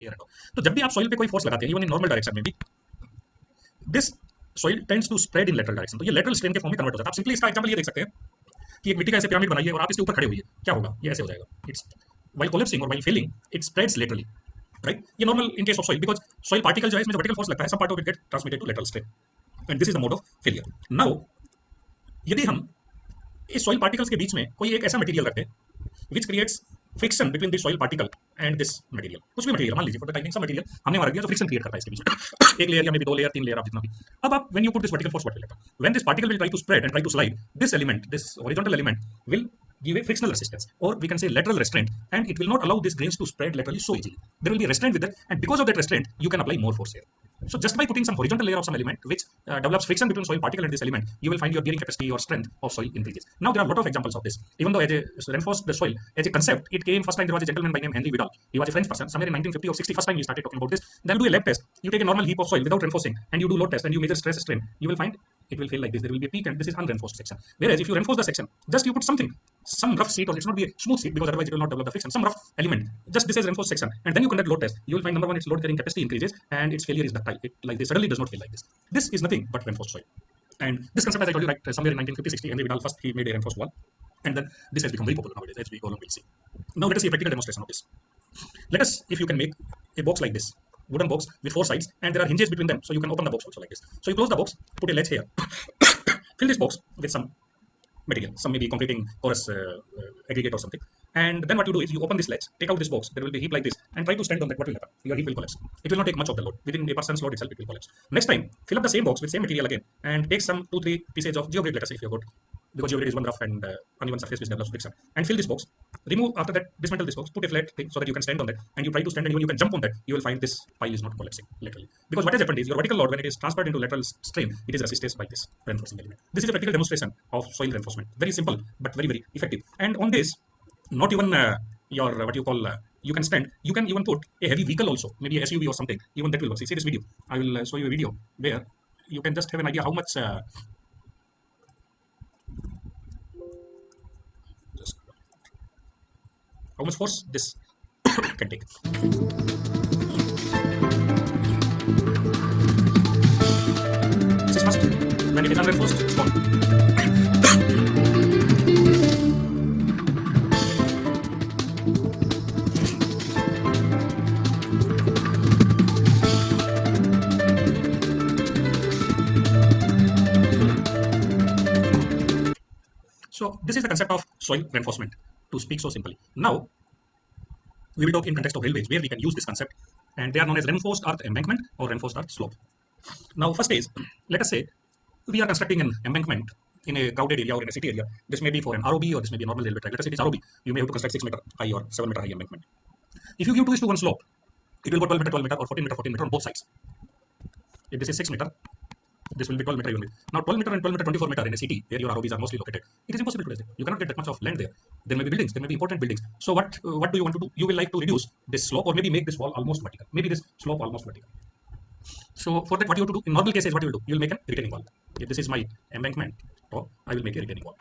here and all. तो जब भी आप सॉइल पे कोई फोर्स लगाते हैं, इवन इन नॉर्मल डायरेक्शन में भी, this soil tends to spread in lateral direction, तो ये लेटरल स्ट्रेन के फॉर्म में कन्वर्ट हो जाता है। आप सिंपली इसका एग्जांपल ये देख सकते हैं कि एक मिट्टी का ऐसे पिरामिड बनाइए और आप इसके ऊपर खड़े हुए, क्या होगा, ये ऐसे हो जाएगा। It's while collapsing or while failing, it spreads laterally, right? ये normal in case of soil, because soil particle जो है इसमें जो vertical force लगता है, some part of it get transmitted to lateral strain, and this is the mode of failure. Now, यदि हम इस soil particles के बीच में कोई एक ऐसा material रखते हैं which creates friction between the soil particle and this material, कुछ भी material मान लीजिए for the time being some material हमने वहां रख दिया जो friction create करता है इसके बीच में, एक लेयर या maybe दो लेयर, तीन लेयर, आप जितना भी। अब आप when you put this vertical force, what will happen? When this particle will try to spread and try to slide, this element, this horizontal element will give a frictional resistance, or we can say lateral restraint, and it will not allow these grains to spread laterally so easily. There will be restraint with that, and because of that restraint you can apply more force here. So just by putting some horizontal layer of some element which develops friction between soil particle and this element, you will find your bearing capacity or strength of soil increases. Now there are a lot of examples of this. Even though as a reinforced the soil as a concept, it came first time, there was a gentleman by name Henry Vidal. He was a French person somewhere in 1950 or 60. First time he started talking about this. Then do a lab test. You take a normal heap of soil without reinforcing and you do load test and you measure stress strain. You will find it will feel like this. There will be a peak and this is unreinforced section. Whereas if you reinforce the section, just you put something, some rough sheet, or it's not be a smooth sheet because otherwise it will not develop the friction. Some rough element, just this is reinforced section, and then you conduct load test. You will find number one, its load carrying capacity increases and its failure is ductile. It like this suddenly does not feel like this. This is nothing but reinforced soil. And this concept, as I told you, right, somewhere in 1950-60, Henry Vidal first he made a reinforced wall, and then this has become very popular nowadays, as we all will see. Now let us see a practical demonstration of this. Let us, if you can make a box like this, wooden box with four sides, and there are hinges between them, so you can open the box also like this. So you close the box, put a latch here, fill this box with some material, some maybe concreting porous aggregate or something. And then what you do is you open this latch, take out this box, there will be a heap like this, and try to stand on that. What will happen? Your heap will collapse. It will not take much of the load. Within a person's load itself, it will collapse. Next time, fill up the same box with same material again, and take some 2-3 pieces of geogrid, let us say if you have got, because geogrid is one rough and uneven surface which develops friction, and fill this box. Remove after that, dismantle this box, put a flat thing so that you can stand on that, and you try to stand and even you can jump on that. You will find this pile is not collapsing laterally, because what has happened is your vertical load, when it is transferred into lateral strain, it is resisted by this reinforcing element. This is a practical demonstration of soil reinforcement. Very simple but very very effective. And on this, not even your what you call you can stand. You can even put a heavy vehicle also, maybe a SUV or something. Even that will work. See this video. I will show you a video where you can just have an idea how much. How much force this can take. This is first. When it is unreinforced, it's gone. So this is the concept of soil reinforcement, to speak so simply. Now we will talk in context of railways where we can use this concept, and they are known as reinforced earth embankment or reinforced earth slope. Now first is, let us say we are constructing an embankment in a crowded area or in a city area. This may be for an ROB or this may be a normal railway track. Let us say it is ROB. You may have to construct 6 meter high or 7 meter high embankment. If you give 2 is to 1 slope, it will go 12 meter, 12 meter or 14 meter, 14 meter on both sides. If this is 6 meter, this will be 12 meter unit. Now 12 meter and 12 meter, 24 meter in a city where your ROBs are mostly located, it is impossible to raise it. You cannot get that much of land there. There may be buildings, there may be important buildings. So what do you want to do? You will like to reduce this slope or maybe make this wall almost vertical. Maybe this slope almost vertical. So for that, what you have to do in normal cases, what you will do? You will make a retaining wall. If this is my embankment, so I will make a retaining wall.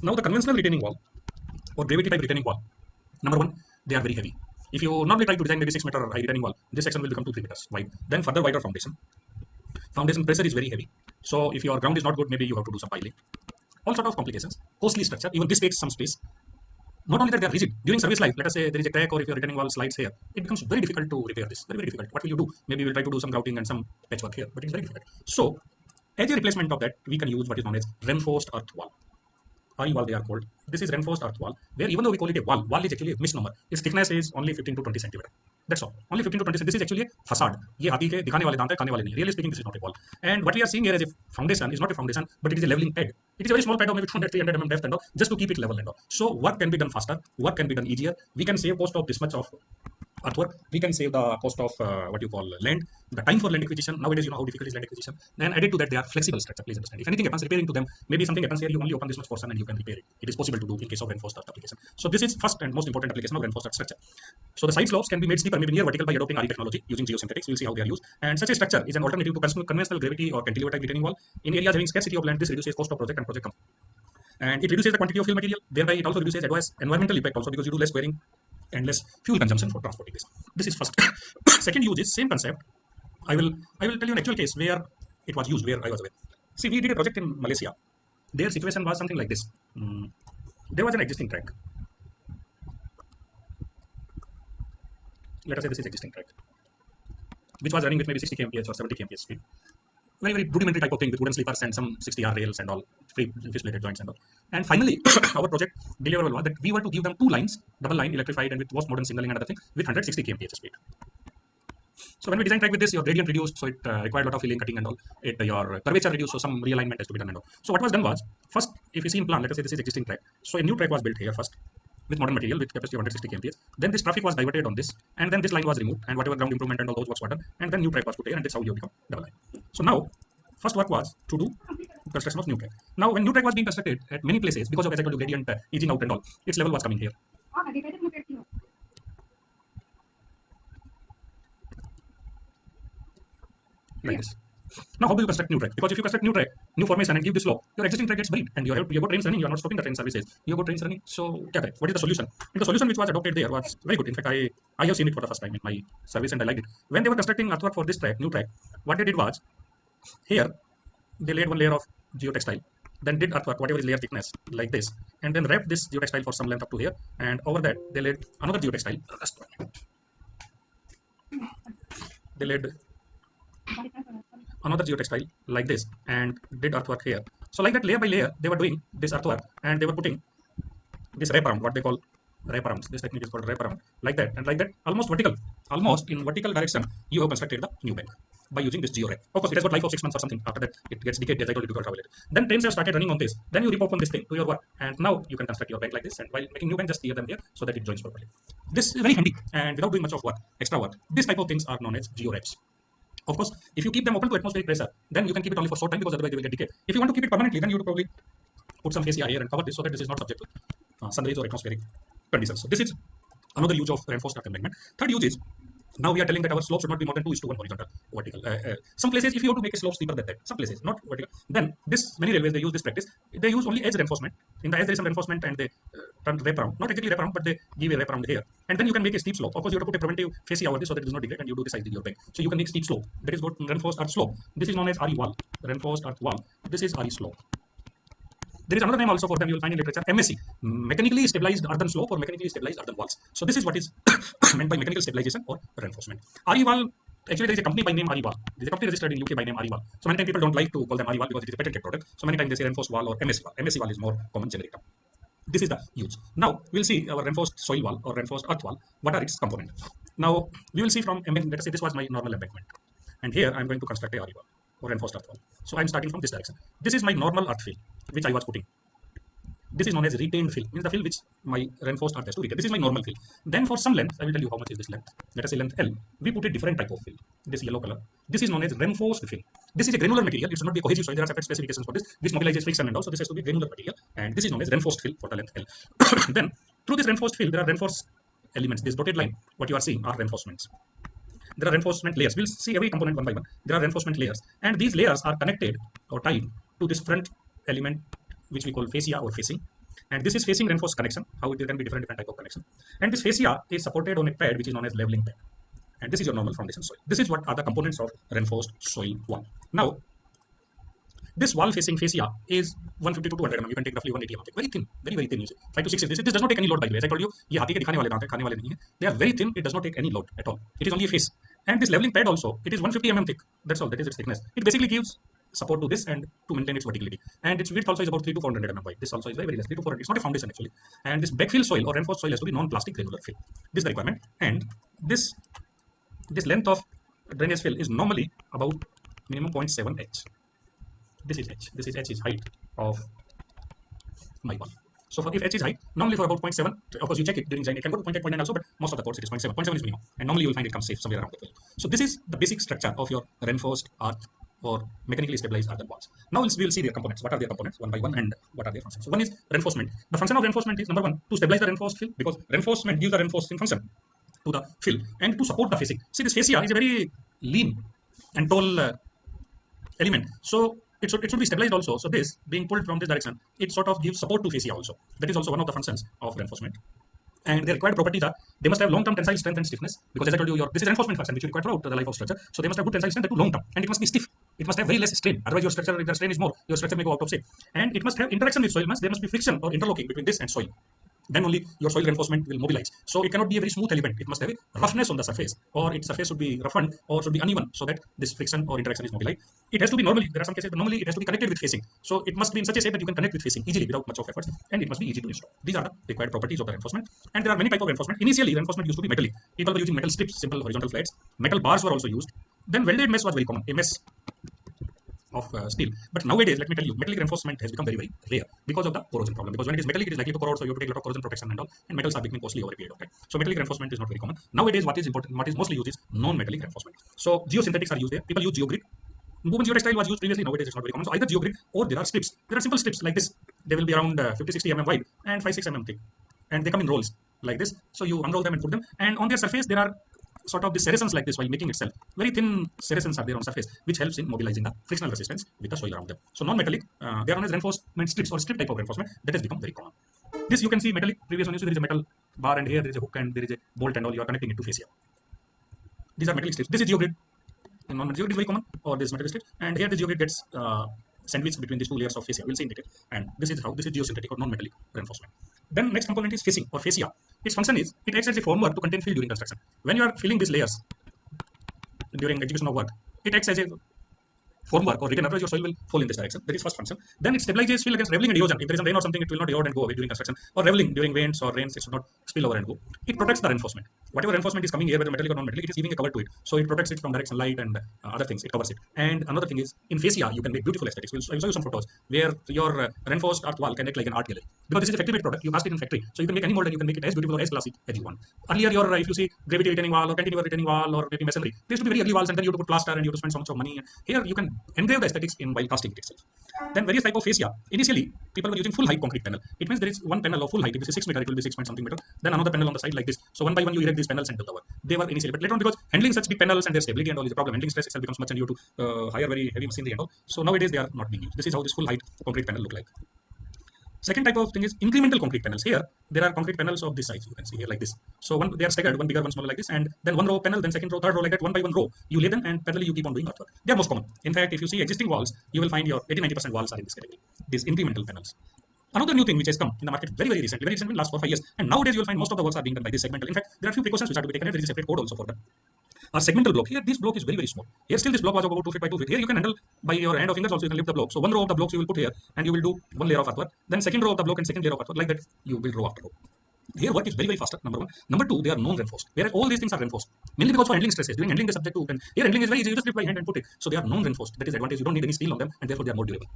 Now the conventional retaining wall or gravity type retaining wall, number one, they are very heavy. If you normally try to design maybe 6 meter high retaining wall, this section will become 2-3 meters wide. Then further wider foundation. Foundation pressure is very heavy. So if your ground is not good, maybe you have to do some piling. All sort of complications. Costly structure. Even this takes some space. Not only that, they are rigid. During service life, let us say there is a crack or if your retaining wall slides here, it becomes very difficult to repair this. Very, very difficult. What will you do? Maybe you will try to do some grouting and some patchwork here, but it's very difficult. So as a replacement of that, we can use what is known as reinforced earth wall. RE wall they are called. This is reinforced earth wall, where even though we call it a wall, wall is actually a misnomer. Its thickness is only 15 to 20 centimeter. That's all. Only 15 to 20 centimeter. This is actually a facade. ये हाथी के दिखाने वाले दांत है, खाने वाले नहीं. Really speaking, this is not a wall. And what we are seeing here as a foundation is not a foundation, but it is a leveling pad. It is a very small pad of maybe 200-300 mm depth and all, just to keep it level and all. So what can be done faster? What can be done easier? We can save cost of this much of earthwork. We can save the cost of what you call land, the time for land acquisition. Nowadays, you know how difficult is land acquisition. Then added to that, they are flexible structure. Please understand. If anything happens, repairing to them, maybe something happens here, you only open this much portion and you can repair it. It is possible to do in case of reinforced earth application. So this is first and most important application of reinforced earth structure. So the side slopes can be made steeper, maybe near vertical by adopting RE technology using geosynthetics. We'll see how they are used. And such a structure is an alternative to conventional gravity or cantilever type retaining wall. In areas having scarcity of land, this reduces cost of project and project and it reduces the quantity of fill material. Thereby, it also reduces adverse environmental impact also because you do less squaring. and less fuel consumption for transporting this. This is first. Second use is same concept. I will tell you an actual case where it was used, where I was aware. See, we did a project in Malaysia. Their situation was something like this. There was an existing track. Let us say this is existing track, which was running with maybe 60 kmph or 70 kmph speed. Very, very rudimentary type of thing with wooden sleepers and some 60R rails and all, fish-plated joints and all. And finally, our project deliverable was that we were to give them 2 lines, double line, electrified, and with most modern signaling and other thing, with 160 kmph speed. So when we design track with this, your gradient reduced, so it required a lot of filling, cutting and all. Your curvature reduced, so some realignment has to be done and all. So what was done was, first, if you see in plan, let us say this is existing track. So a new track was built here first, with modern material, with capacity of 160 kmph. Then this traffic was diverted on this, and then this line was removed, and whatever ground improvement and all those works were done, and then new track was put here, and that's how you become double line. So now, first work was to do construction of new track. Now, when new track was being constructed at many places, because of, as I told you, gradient easing out and all, its level was coming here. Like this. Now, how do you construct new track? Because if you construct new track, new formation, and give this slope, your existing track gets buried, and you have trains running. You are not stopping the train services. You have trains running. So, what is the solution? And the solution which was adopted there was very good. In fact, I have seen it for the first time in my service, and I liked it. When they were constructing earthwork for this track, new track, what they did was, here they laid one layer of geotextile, then did earthwork, whatever is layer thickness, like this, and then wrapped this geotextile for some length up to here, and over that they laid another geotextile. They laid another geotextile like this and did earthwork here. So like that, layer by layer, they were doing this earthwork, and they were putting this wraparound, what they call wraparounds. This technique is called wraparound, like that, and like that, almost in vertical direction, you have constructed the new bank by using this geo wrap. Of course, it has got life of 6 months or something. After that, it gets decayed, as I told you, to travel it. Then trains have started running on this. Then you rip open this thing to your work, and now you can construct your bank like this. And while making new bank, just steer them here so that it joins properly. This is very handy, and without doing much of work, extra work. This type of things are known as geo wraps. Of course, if you keep them open to atmospheric pressure, then you can keep it only for short time, because otherwise they will get decayed. If you want to keep it permanently, then you would probably put some fascia here and cover this so that this is not subject to sun rays or atmospheric conditions. So this is another use of reinforced earth embankment. Third use is, now we are telling that our slope should not be more than 2:1 horizontal, vertical. Some places, if you have to make a slope steeper than that, some places not vertical, then this many railways they use this practice. They use only edge reinforcement. In the edge there is some reinforcement, and they wrap around, not exactly wrap around, but they give a wrap around here, and then you can make a steep slope. Of course, you have to put a preventive fascia over this so that it does not degrade, and you do this in your bank. So you can make steep slope. That is what reinforced earth slope. This is known as RE wall, reinforced earth wall. This is RE slope. There is another name also for them, you will find in literature, MSE, mechanically stabilized earthen slope or mechanically stabilized earthen walls. So this is what is meant by mechanical stabilization or reinforcement. RE wall, actually there is a company by name RE wall. There is a company registered in UK by name RE wall. So many times people don't like to call them RE wall because it is a patented product. So many times they say reinforced wall or MSE wall. MSE wall is more common generic term. This is the use. Now we'll see our reinforced soil wall or reinforced earth wall. What are its components? Now we will see from, let us say this was my normal embankment, and here I am going to construct a RE wall or reinforced earth wall. So I am starting from this direction. This is my normal earth fill which I was putting. This is known as retained fill, means the fill which my reinforced earth has to retain. This is my normal fill. Then for some length, I will tell you how much is this length. Let us say length L. We put a different type of fill. This yellow color. This is known as reinforced fill. This is a granular material. It should not be cohesive soil. There are separate specifications for this. This mobilizes friction and also this has to be granular material. And this is known as reinforced fill for the length L. Then through this reinforced fill, there are reinforced elements. This dotted line, what you are seeing are reinforcements. There are reinforcement layers. We'll see every component one by one. There are reinforcement layers, and these layers are connected or tied to this front element, which we call fascia or facing. And this is facing reinforced connection. How there can be different type of connection. And this fascia is supported on a pad which is known as leveling pad. And this is your normal foundation soil. This is what are the components of reinforced soil wall. Now, this wall facing fascia is 150 to 200 mm. You can take roughly 180 mm. Very thin, very thin. 5 to 6 inches. This does not take any load, by the way. As I told you, ये हाथी के दिखाने वाले दांत हैं, खाने वाले नहीं हैं. They are very thin. It does not take any load at all. It is only a face. And this leveling pad also, it is 150 mm thick. That's all. That is its thickness. It basically gives support to this and to maintain its verticality. And its width also is about 3 to 400 mm wide. This also is very less, 3 to 400. It's not a foundation actually. And this backfill soil or reinforced soil has to be non-plastic granular fill. This is the requirement. And this length of drainage fill is normally about minimum 0.7 h. This is h. This is h is height of my wall. So for if h is height, normally for about 0.7, of course you check it during design, it can go to 0.8, 0.9 also, but most of the course it is 0.7. 0.7 is minimum. And normally you will find it comes safe somewhere around the fill. So this is the basic structure of your reinforced earth or mechanically stabilized earthen walls. Now we will see their components. What are their components one by one and what are their functions? So one is reinforcement. The function of reinforcement is number one, to stabilize the reinforced fill, because reinforcement gives the reinforcing function to the fill and to support the facing. See, this fascia is a very lean and tall element. So it should be stabilized also. So this being pulled from this direction, it sort of gives support to fascia also. That is also one of the functions of reinforcement. And their required properties are they must have long-term tensile strength and stiffness, because as I told you, this is reinforcement function which you require throughout the life of structure. So they must have good tensile strength and long-term, and it must be stiff. It must have very less strain. Otherwise, your structure, if the strain is more, your structure may go out of shape. And it must have interaction with soil mass. There must be friction or interlocking between this and soil. Then only your soil reinforcement will mobilize. So it cannot be a very smooth element. It must have a roughness on the surface, or its surface should be roughened or should be uneven, so that this friction or interaction is mobilized. It has to be normally, there are some cases, but normally it has to be connected with facing. So it must be in such a shape that you can connect with facing easily without much of effort, and it must be easy to install. These are the required properties of the reinforcement. And there are many types of reinforcement. Initially, reinforcement used to be metallic. People were using metal strips, simple horizontal flags. Metal bars were also used. Then welded mesh was very common, a mesh of steel. But nowadays, let me tell you, metallic reinforcement has become very, very rare because of the corrosion problem. Because when it is metallic, it is likely to corrode, so you have to take a lot of corrosion protection and all. And metals are becoming costly over a period of time. So metallic reinforcement is not very common. Nowadays, what is important, what is mostly used is non-metallic reinforcement. So geosynthetics are used there. People use geogrid. Woven geotextile was used previously. Nowadays, it's not very common. So either geogrid or there are strips. There are simple strips like this. They will be around 50-60 mm wide and 5-6 mm thick, and they come in rolls like this. So you unroll them and put them, and on their surface there are sort of the serrations like this while making itself. Very thin serrations are there on surface, which helps in mobilizing the frictional resistance with the soil around them. So non-metallic, they are known as reinforcement strips or strip type of reinforcement that has become very common. This you can see metallic. Previous one you see there is a metal bar, and here there is a hook and there is a bolt and all. You are connecting it to fascia. These are metallic strips. This is geogrid. And non-metallic is very common, or this metal strip. And here the geogrid gets sandwiched between these two layers of fascia. We'll see in detail. And this is how this is geosynthetic or non-metallic reinforcement. Then next component is facing or fascia. Its function is it acts as a formwork to contain field during construction. When you are filling these layers during execution of work, it acts as a formwork or retainer, otherwise your soil will fall in this direction. That is first function. Then it stabilizes field against leveling and erosion. If there is a rain or something, it will not erode and go away during construction. Or leveling during winds or rains, it should not spill over and go. It protects the reinforcement. Whatever reinforcement is coming here, whether metallic or non-metallic, it is giving a cover to it. So it protects it from direct sunlight and other things. It covers it. And another thing is, in fascia, you can make beautiful aesthetics. I will show you some photos where your reinforced earth wall can act like an art gallery. Because this is a factory-made product, you cast it in factory. So you can make any mold and you can make it as beautiful or as classy as you want. Earlier, if you see gravity retaining wall or cantilever retaining wall or maybe masonry, there used to be very ugly walls, and then you have to put plaster and you have to spend so much of money. Here you can engrave the aesthetics in while casting it itself. Then various type of fascia. Initially, people were using full height concrete panel. It means there is one panel of full height. If it is 6 meter, it will be 6 point something meter. Then another panel on the side like this. So one by one you erect these panels and build the work. They were initially, but later on, because handling such big panels and their stability and all is a problem. Handling stress itself becomes much, and you have to hire very heavy machinery and all. So nowadays they are not being used. This is how this full height concrete panel look like. Second type of thing is incremental concrete panels. Here there are concrete panels of this size. You can see here like this. So they are staggered, one bigger, one smaller like this, and then one row panel, then second row, third row like that, one by one row. You lay them and parallelly you keep on doing earthwork. They are most common. In fact, if you see existing walls, you will find your 80-90% walls are in this category. These incremental panels. Another new thing which has come in the market very recently, last 4 or 5 years, and nowadays you will find most of the works are being done by this segmental. In fact, there are few precautions which are to be taken. There is a separate code also for them. Our segmental block, here this block is very small. Here still this block was about 2 feet by 2 feet. Here you can handle by your hand or fingers also, you can lift the block. So one row of the blocks you will put here and you will do one layer of earthwork. Then second row of the block and second layer of earthwork, like that you build row after row. Here work is very faster, number one. Number two, they are non-reinforced. Whereas all these things are reinforced. Mainly because for handling stresses. During handling they subject to, and here handling is very easy, you just lift by hand and put it. So they are non-reinforced. That is advantage. You don't need any steel on them, and therefore they are more durable.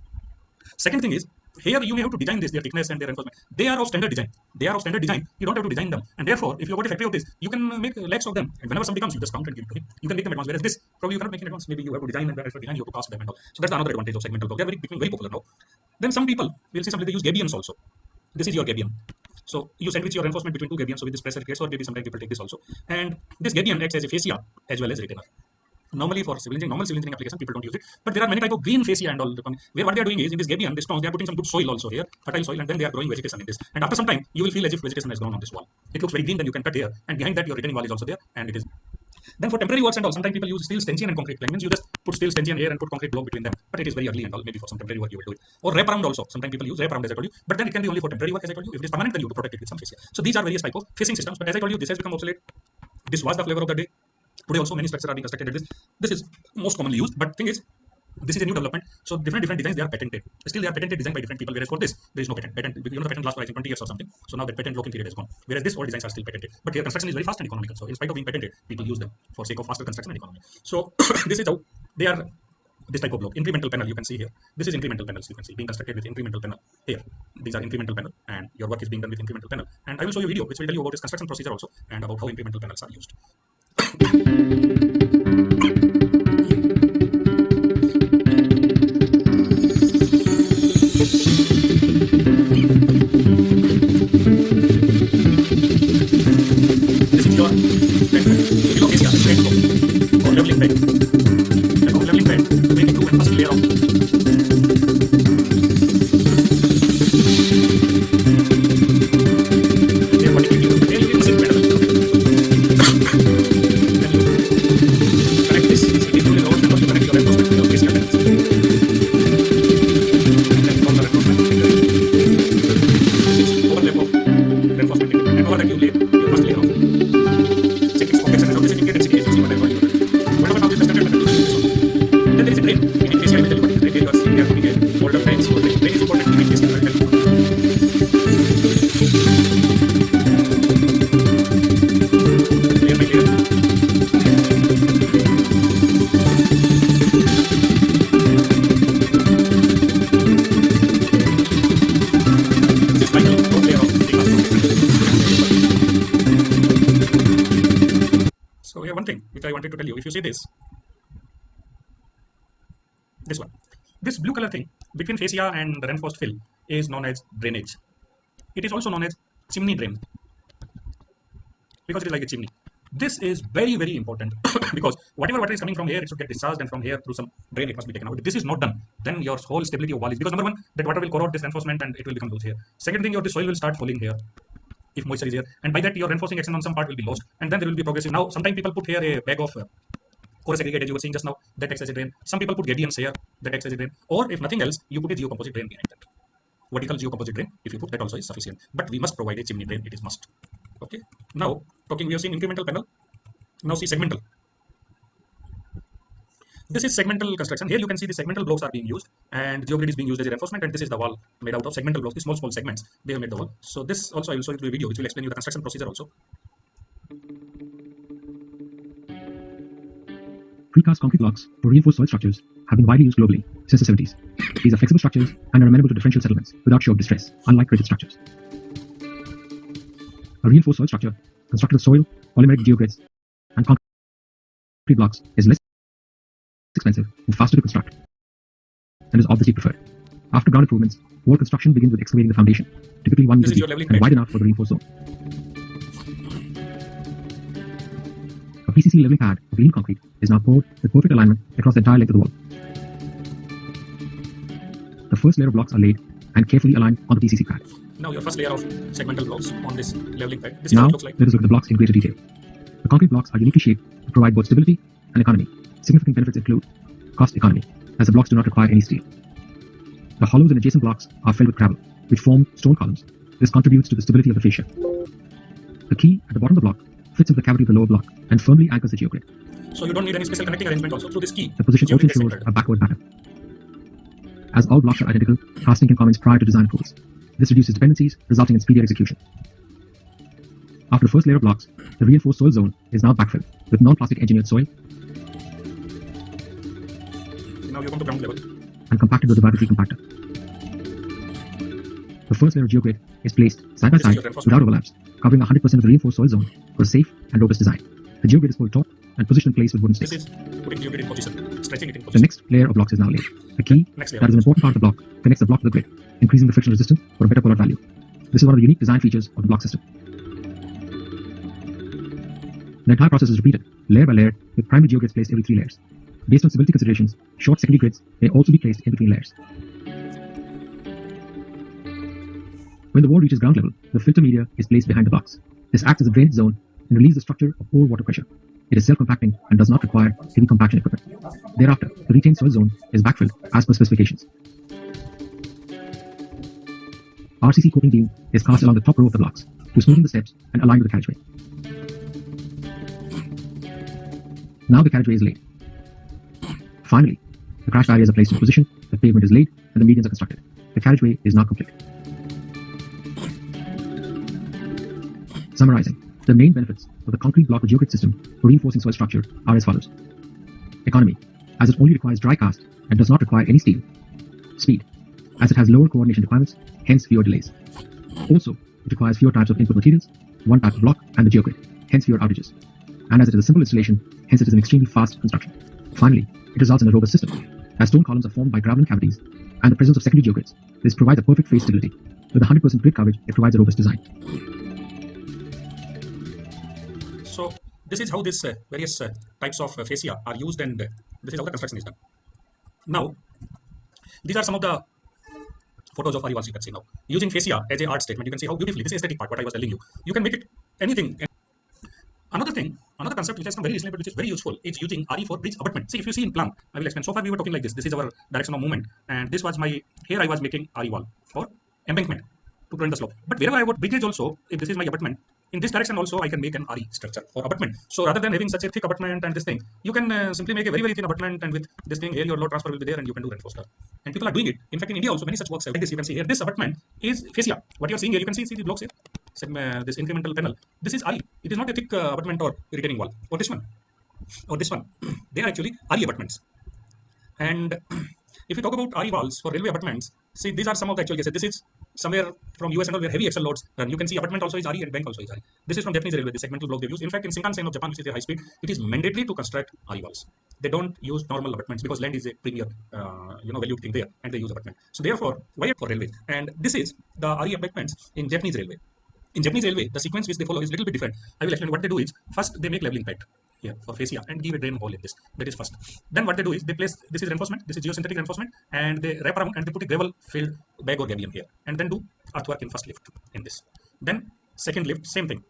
Second thing is, here you may have to design this, their thickness and their reinforcement. They are of standard design. You don't have to design them. And therefore, if you have got a factory of this, you can make lakhs of them. And whenever somebody comes, you just count and give it to him. You can make them advance. Whereas this, probably you cannot make it advance. Maybe you have to design and design, you have to cast them and all. So that's another advantage of segmental block. They are becoming very popular now. Then some people, we'll see somebody, they use gabions also. This is your gabion. So you sandwich your reinforcement between two gabions. So with this pressure case, or maybe sometimes people take this also. And this gabion acts as a fascia as well as retainer. Normally for normal civil engineering application, people don't use it. But there are many type of green fascia and all. Where what they are doing is, in this gabion, this stones, they are putting some good soil also here, fertile soil, and then they are growing vegetation in this. And after some time, you will feel as if vegetation has grown on this wall. It looks very green, then you can cut here. And behind that, your retaining wall is also there, and it is. Then for temporary works and all, sometimes people use steel stanchion and concrete plank. Means you just put steel stanchion here and put concrete block between them. But it is very ugly and all. Maybe for some temporary work you will do it. Or wrap around also. Sometimes people use wrap around, as I told you. But then it can be only for temporary work, as I told you. If it is permanent, then you have to protect it with some fascia. So these are various type of facing systems. But as I told you, this has become obsolete. This was the flavor of the day. Today also many structures are being constructed at this. This is most commonly used. But thing is, this is a new development. So different designs, they are patented. Still they are patented, designed by different people. Whereas for this, there is no patent. The patent lasts for I think 20 years or something. So now that patent locking period is gone. Whereas this, all designs are still patented. But here construction is very fast and economical. So in spite of being patented, people use them for sake of faster construction and economy. So this is how they are. This type of block, incremental panel, you can see here. This is incremental panels, you can see being constructed with incremental panel here. These are incremental panel, and your work is being done with incremental panel. And I will show you a video which will tell you about this construction procedure also and about how incremental panels are used. This is your below fascia, straight flow or leveling bed. Leveling bed to make it do and first layer of. They are 40 feet. this is integrated CDS, what I told you. What about now is the standard method used in this one. Then there is a drain. In case I will tell you what is drain. Here you are seeing, you are putting a folder drains. So drain is important in case I will tell you. Clear, my clear. This is final road layer of the classroom. So here one thing which I wanted to tell you. If you see this one, this blue color thing between fascia and the reinforced fill is known as drainage. It is also known as chimney drain because it is like a chimney. This is very, very important because whatever water is coming from here, it should get discharged, and from here through some drain it must be taken out. If this is not done, then your whole stability of wall is, because number one, that water will corrode this reinforcement and it will become loose here. Second thing, your soil will start falling here if moisture is here, and by that your reinforcing action on some part will be lost, and then there will be progressive. Now sometimes people put here a bag of porous aggregate, as you were seeing just now, that acts as a drain. Some people put gradients here, that acts as a drain, or if nothing else, you put a geocomposite drain behind that. Vertical geocomposite drain, if you put that also is sufficient, but we must provide a chimney drain, it is must. Okay, now talking, we have seen incremental panel. Now see segmental. This is segmental construction. Here you can see the segmental blocks are being used, and geogrid is being used as a reinforcement, and this is the wall made out of segmental blocks, the small segments. They have made the wall. So this also I will show you through a video which will explain you the construction procedure also. Precast concrete blocks for reinforced soil structures have been widely used globally since the 70s. These are flexible structures and are amenable to differential settlements without show of distress, unlike rigid structures. A reinforced soil structure constructed of soil, polymeric geogrids, and concrete blocks is less expensive and faster to construct, and is obviously preferred. After ground improvements, wall construction begins with excavating the foundation, typically 1 meter deep and wide enough for the reinforced zone. A PCC leveling pad of lean concrete is now poured with perfect alignment across the entire length of the wall. The first layer of blocks are laid and carefully aligned on the PCC pad. Now your first layer of segmental blocks on this leveling pad. This is now, what it looks like. let us look at the blocks in greater detail. The concrete blocks are uniquely shaped to provide both stability and economy. Significant benefits include cost economy, as the blocks do not require any steel. The hollows in adjacent blocks are filled with gravel, which form stone columns. This contributes to the stability of the fascia. The key at the bottom of the block fits into the cavity of the lower block and firmly anchors the geogrid. So you don't need any special connecting arrangement also through this key. The position also ensures a backward pattern. As all blocks are identical, casting can commence prior to design approvals. This reduces dependencies, resulting in speedier execution. After the first layer of blocks, the reinforced soil zone is now backfilled with non-plastic engineered soil. Now you come to ground level. And compacted with a vibratory compactor. The first layer of geogrid is placed side by side without overlaps, covering 100% of the reinforced soil zone for a safe and robust design. The geogrid is pulled taut and positioned in place with wooden sticks. This is putting geogrid in position, stretching it in The position. next layer of blocks is now laid. The key, that is an important part of the block, connects the block to the grid, increasing the friction resistance for a better pull-out value. This is one of the unique design features of the block system. The entire process is repeated, layer by layer, with primary geogrids placed every 3 layers. Based on stability considerations, short secondary grids may also be placed in between layers. When the wall reaches ground level, the filter media is placed behind the blocks. This acts as a drainage zone and relieves the structure of poor water pressure. It is self-compacting and does not require heavy compaction equipment. Thereafter, the retained soil zone is backfilled as per specifications. RCC coating beam is cast along the top row of the blocks to smoothen the steps and align with the carriageway. Now the carriageway is laid. Finally, the crash barriers are placed in position, the pavement is laid, and the medians are constructed. The carriageway is now complete. Summarizing, the main benefits of the concrete block geogrid system for reinforcing soil structure are as follows. Economy, as it only requires dry cast and does not require any steel. Speed, as it has lower coordination requirements, hence fewer delays. Also, it requires fewer types of input materials, one type of block and the geogrid, hence fewer outages. And as it is a simple installation, hence it is an extremely fast construction. Finally, it results in a robust system. As stone columns are formed by gravel cavities and the presence of secondary geogrids, this provides a perfect phase stability. With 100% grid coverage, it provides a robust design. So this is how this various types of fascia are used, and this is how the construction is done. Now, these are some of the photos of walls you can see now. Using fascia as a art statement, you can see how beautifully this is aesthetic part, what I was telling you. You can make it anything. Another thing, another concept which has come very recently but which is very useful is using RE for bridge abutment. See, if you see in plan, I will explain. So far we were talking like this. This is our direction of movement, and this was my, here I was making RE wall for embankment. to prevent the slope. But wherever I have bridge edge also, if this is my abutment, in this direction also I can make an RE structure for abutment. So rather than having such a thick abutment and this thing, you can simply make a very thin abutment, and with this thing here your load transfer will be there and you can do reinforced earth. And people are doing it. In fact, in India also many such works have like this. You can see here this abutment is fascia. What you are seeing here, you can see the blocks here. This incremental panel. This is RE. It is not a thick abutment or retaining wall. Or this one. Or this one. They are actually RE abutments. And if you talk about RE walls for railway abutments, see these are some of the actual cases. This is somewhere from US and all where heavy axle loads run. You can see abutment also is RE and bank also is RE. This is from Japanese railway, the segmental block they use. In fact, in Shinkansen of Japan, which is a high speed, it is mandatory to construct RE walls. They don't use normal abutments because land is a premier, valued thing there, and they use abutment. So therefore, why for railway? And this is the RE abutments in Japanese railway. In Japanese railway, the sequence which they follow is a little bit different. I will explain. What they do is, first they make leveling pad here for fascia and give a drain hole in this. That is first. Then what they do is they place, this is reinforcement, this is geosynthetic reinforcement, and they wrap around and they put a gravel filled bag or gabion here, and then do earthwork in first lift in this. Then second lift, same thing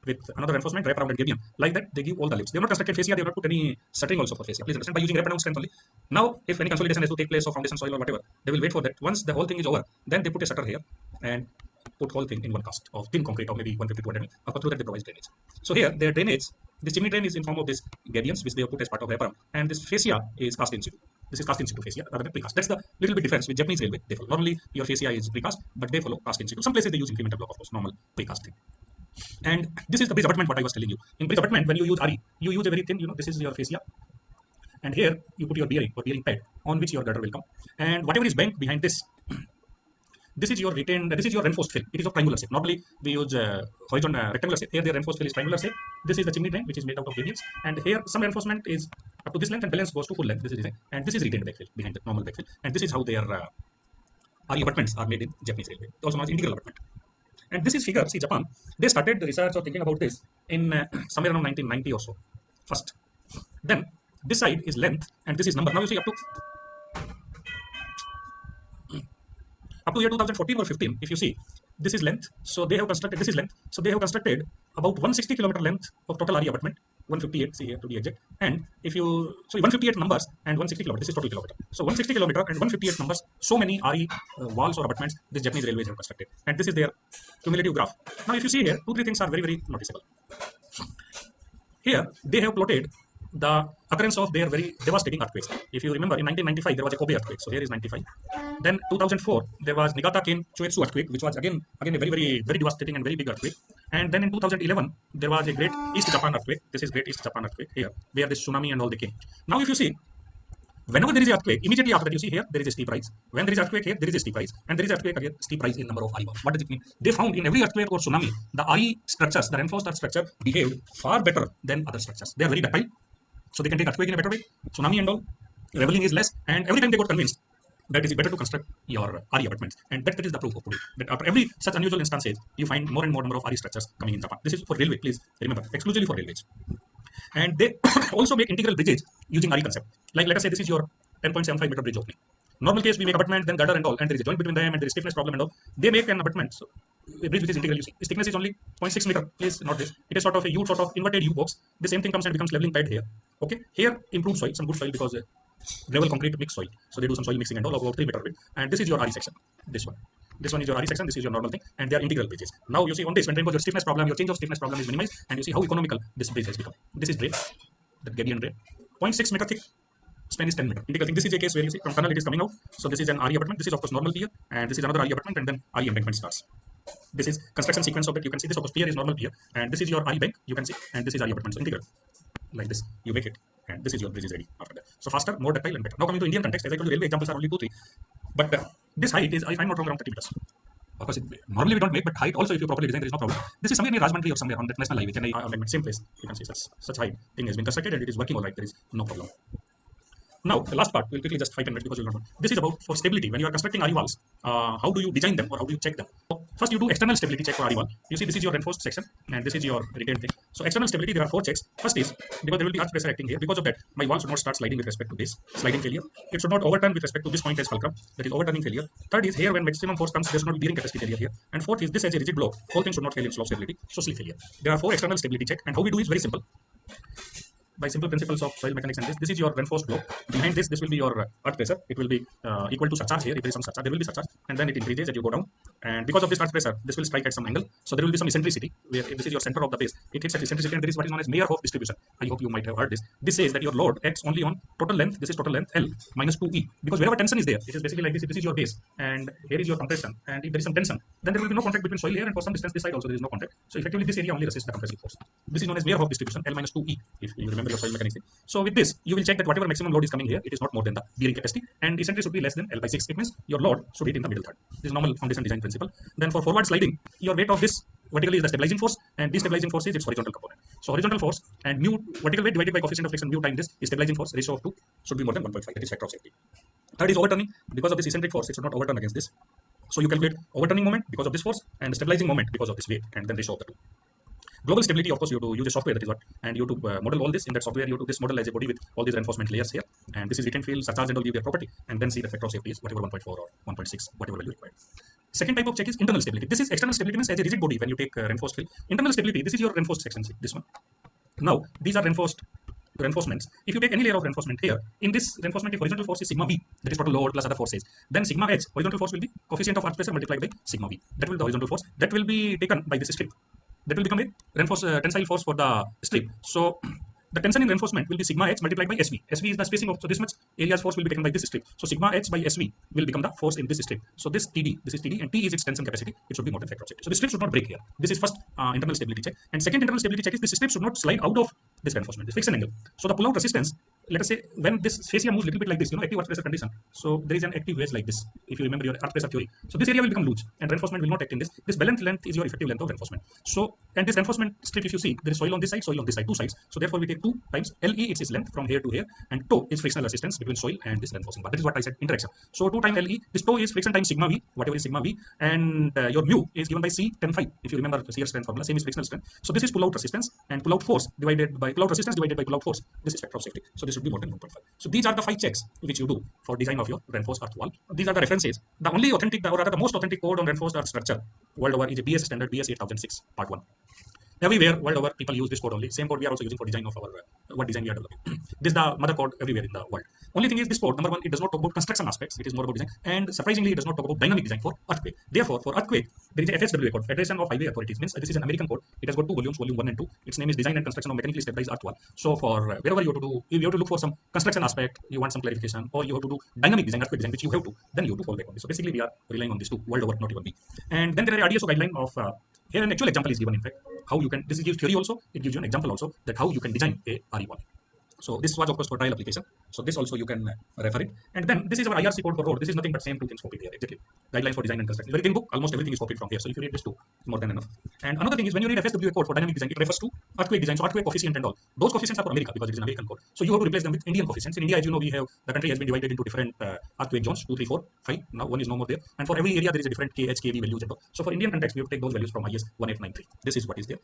with another reinforcement, wrap around and gabion. Like that, they give all the lifts. They have not constructed fascia, they have not put any shuttering also for fascia. Please understand, by using wrap around strength only. Now, if any consolidation has to take place or foundation soil or whatever, they will wait for that. Once the whole thing is over, then they put a shutter here and put whole thing in one cast of thin concrete of maybe 150 to 200 mm. Through that they provide drainage. So here their drainage, this chimney drain is in form of this gabions which they have put as part of wraparound, and this fascia is cast in situ. This is cast in situ fascia rather than precast. That's the little bit difference with Japanese railway. They follow. Normally your fascia is precast, but they follow cast in situ. Some places they use incremental block, of course, normal precast thing. And this is the bridge abutment what I was telling you. In bridge abutment, when you use RE, you use a very thin, this is your fascia. And here you put your bearing or bearing pad on which your girder will come. And whatever is bank behind this, this is your retained, this is your reinforced fill. It is of triangular shape. Normally we use horizontal rectangular shape. Here the reinforced fill is triangular shape. This is the chimney drain which is made out of gabions. And here some reinforcement is up to this length and balance goes to full length. This is design. And this is retained backfill behind the normal backfill. And this is how their RE abutments are made in Japanese railway. Also known as integral abutment. And this is figure, see Japan, they started the research or thinking about this in somewhere around 1990 or so. First. Then this side is length and this is number. Now you see up to year 2014 or 15, if you see, this is length. So they have constructed, this is length. So they have constructed about 160 kilometer length of total RE abutment, 158, see here to be exact. And if you, so 158 numbers and 160 kilometer, this is total kilometer. So 160 kilometer and 158 numbers, so many RE walls or abutments this Japanese railways have constructed. And this is their cumulative graph. Now if you see here, 2-3 things are very, very noticeable. Here they have plotted the occurrence of their very devastating earthquakes. If you remember, in 1995 there was a Kobe earthquake. So here is 95. Then 2004 there was Niigata Ken Choetsu earthquake, which was again a very, very, very devastating and very big earthquake. And then in 2011 there was a great East Japan earthquake. This is great East Japan earthquake here, where this tsunami and all they came. Now if you see, whenever there is an earthquake, immediately after that you see here there is a steep rise. When there is earthquake here, there is a steep rise, and there is earthquake again, steep rise in number of RE walls. What does it mean? They found in every earthquake or tsunami, the RE structures, the reinforced earth structure, behaved far better than other structures. They are very ductile, so they can take earthquake in a better way. Tsunami and all, leveling is less, and every time they got convinced that it is better to construct your RE abutments, and that is the proof of today. That after every such unusual instances, you find more and more number of RE structures coming in Japan. This is for railway, please remember, exclusively for railways. And they also make integral bridges using RE concept. Like let us say this is your 10.75 meter bridge opening. Normal case we make abutment, then girder and all, and there is a joint between them, and there is stiffness problem and all. They make an abutment, so a bridge which is integral. You see, its thickness is only 0.6 meter. Please not this. It is sort of a U, sort of inverted U box. The same thing comes and becomes leveling pad here. Okay, here improved soil, some good soil because gravel concrete mixed soil. So they do some soil mixing and all about 3 meter width. And this is your RE section. This one is your RE section. This is your normal thing, and they are integral bridges. Now you see on this, when your stiffness problem, your change of stiffness problem is minimized, and you see how economical this bridge has become. This is drain, the gabion drain, 0.6 meter thick. Span is 10 meter. Integral thing. This is a case where you see from tunnel it is coming out. So this is an RE abutment. This is of course normal pier, and this is another RE abutment, and then RE embankment starts. This is construction sequence of it. You can see this of course pier is normal pier, and this is your RE bank. You can see, and this is RE abutment. So integral, like this, you make it, and this is your bridge is ready after that. So faster, more ductile, and better. Now coming to Indian context, as I told you, railway examples are only 2-3, but this height is, if I'm not wrong, around 30 meters. Of course, normally we don't make, but height also, if you properly design, there is no problem. This is somewhere near Rajahmundry or somewhere on that national highway, Chennai, same place. You can see such height thing has been constructed, and it is working all right. There is no problem. Now, the last part, we'll quickly just 5-10 minutes because you'll not know. This is about for stability. When you are constructing RE walls, how do you design them or how do you check them? First, you do external stability check for RE wall. You see, this is your reinforced section and this is your retained thing. So, external stability, there are 4 checks. First is, because there will be earth pressure acting here. Because of that, my wall should not start sliding with respect to this, sliding failure. It should not overturn with respect to this point as fulcrum. That is overturning failure. Third is, here when maximum force comes, there should not be bearing capacity failure here. And fourth is, this as a rigid block, whole thing should not fail in slope stability. So, slip failure. There are 4 external stability check, and how we do is very simple. by simple principles of soil mechanics and this is your reinforced block. Behind this will be your earth pressure. It will be equal to surcharge here. If there is some surcharge, there will be surcharge, and then it increases as you go down. And because of this earth pressure, this will strike at some angle. So there will be some eccentricity where if this is your center of the base, it hits at eccentricity, and there is what is known as Meyerhof distribution. I hope you might have heard this. This says that your load acts only on total length. This is total length L minus 2E, because wherever tension is there, it is basically like this. If this is your base and here is your compression, and if there is some tension, then there will be no contact between soil here, and for some distance this side also there is no contact. So effectively this area only resists the compressive force. This is known as Meyerhof distribution, L minus 2E, if you remember your soil mechanics thing. So with this, you will check that whatever maximum load is coming here, it is not more than the bearing capacity, and eccentricity should be less than L by 6. It means your load should hit in the middle third. This is normal foundation design principle. Then for forward sliding, your weight of this vertically is the stabilizing force, and destabilizing force is its horizontal component. So horizontal force and mu vertical weight divided by coefficient of friction mu times this is stabilizing force, ratio of 2 should be more than 1.5. That is factor of safety. Third is overturning. Because of this eccentric force, it should not overturn against this. So you calculate overturning moment because of this force and stabilizing moment because of this weight, and then ratio of the two. Global stability, of course, you have to use a software, that is what, and you have to model all this in that software. You have to this model as a body with all these reinforcement layers here, and this is retain field, surcharge, and all give their property, and then see the factor of safety is whatever 1.4 or 1.6, whatever value required. Second type of check is internal stability. This is external stability means as a rigid body when you take reinforced field. Internal stability, this is your reinforced section, see, this one. Now, these are reinforcements. If you take any layer of reinforcement here, in this reinforcement, if horizontal force is sigma v, that is total load plus other forces, then sigma h, horizontal force will be coefficient of earth pressure multiplied by sigma v. That will be the horizontal force. That will be taken by this strip. That will become a reinforced tensile force for the strip. So the tension in reinforcement will be sigma h multiplied by SV. SV is the spacing of, so this much area's force will be taken by this strip. So sigma h by SV will become the force in this strip. So this TD, this is TD, and T is its tension capacity. It should be more than factor of safety. So the strip should not break here. This is first internal stability check. And second internal stability check is this strip should not slide out of this reinforcement, this friction angle. So the pull-out resistance, let us say when this fascia moves a little bit like this, active earth pressure condition. So there is an active wedge like this, if you remember your earth pressure theory. So this area will become loose, and reinforcement will not act in this. This balance length is your effective length of reinforcement. So, and this reinforcement strip, if you see, there is soil on this side, two sides. So therefore we take 2 times LE, it's its length from here to here, and tau is frictional resistance between soil and this reinforcing bar. That is what I said, interaction. So 2 times LE, this tau is friction times sigma V, whatever is sigma V, and your mu is given by C 10 phi. If you remember the shear strength formula, same is frictional strength. So this is pull-out resistance, and pull-out force divided by pull-out resistance divided by pull-out force. This is factor of safety. So this should be more than 1.5. So these are the 5 checks which you do for design of your reinforced earth wall. These are the references. The only authentic, or rather the most authentic code on reinforced earth structure world over is a BS standard, BS 8006 part 1. Everywhere world over people use this code only. Same code we are also using for design of our what design we are developing. This is the mother code everywhere in the world. Only thing is this code, number one, it does not talk about construction aspects. It is more about design, and surprisingly, it does not talk about dynamic design for earthquake. Therefore, for earthquake, there is a FSWA code, Federation of Highway Authorities. Means this is an American code. It has got 2 volumes, volume 1 and 2. Its name is Design and Construction of Mechanically Stabilized Earth Wall. So for wherever you have to do, if you have to look for some construction aspect, you want some clarification, or you have to do dynamic design, earthquake design, which you have to, then you have to fall back on this. So basically, we are relying on these two world over, not even we. And then there are RDSO guideline of here an actual example is given. In fact, how you can, this gives theory also, it gives you an example also that how you can design a RE wall. So this was of course for trial application. So this also you can refer it. And then this is our IRC code for road. This is nothing but same 2 things copied here, exactly. Guidelines for design and construction. Very thin book, almost everything is copied from here. So if you read this too, it's more than enough. And another thing is when you read FSWA code for dynamic design, it refers to earthquake design, so earthquake coefficient and all. Those coefficients are for America because it is an American code. So you have to replace them with Indian coefficients. In India, as you know, we have, the country has been divided into different earthquake zones, 2, 3, 4, 5. Now 1 is no more there. And for every area there is a different KH, KV values and all. So for Indian context, we have to take those values from IS 1893. This is what is there.